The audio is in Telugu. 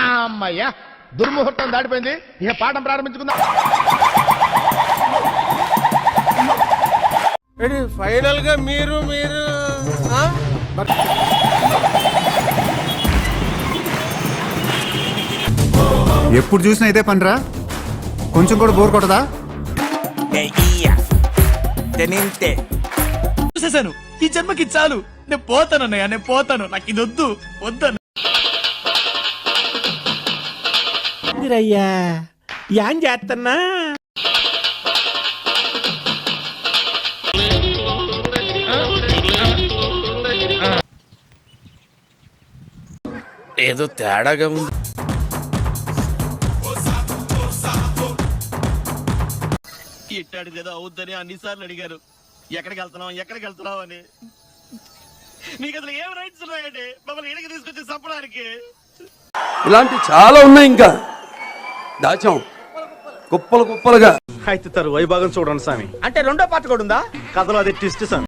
అమ్మయ్యా దుర్ముహూర్తం దాటిపోయింది. ఇక పాఠం ప్రారంభించుకుందాం. ఫైనల్ గా మీరు ఎప్పుడు చూసినా ఇదే పనిరా, కొంచెం కూడా బోర్ కొట్టదా? చూసేసాను, ఈ జన్మకి చాలు. నేను పోతాను అన్నయ్య, నేను పోతాను. నాకు ఇది వద్దు వద్దను. అయ్యా ఏం చేస్తున్నా? ఏదో తేడాగా ఉంది. ఇట్టాడు కదా అవుద్దని అన్నిసార్లు అడిగారు. ఎక్కడికి వెళ్తున్నావు అని. మీకు అసలు ఏం రైట్స్ ఉన్నాయండి మమ్మల్ని ఇడికి తీసుకొచ్చి చంపడానికి? ఇలాంటి చాలా ఉన్నాయి, ఇంకా దాచాం కుప్పలుగా. అయితే తరు వైభాగం చూడండి స్వామి. అంటే రెండో పార్ట్ కూడా ఉందా? కథలో అది ట్విస్ట్ స్వామి.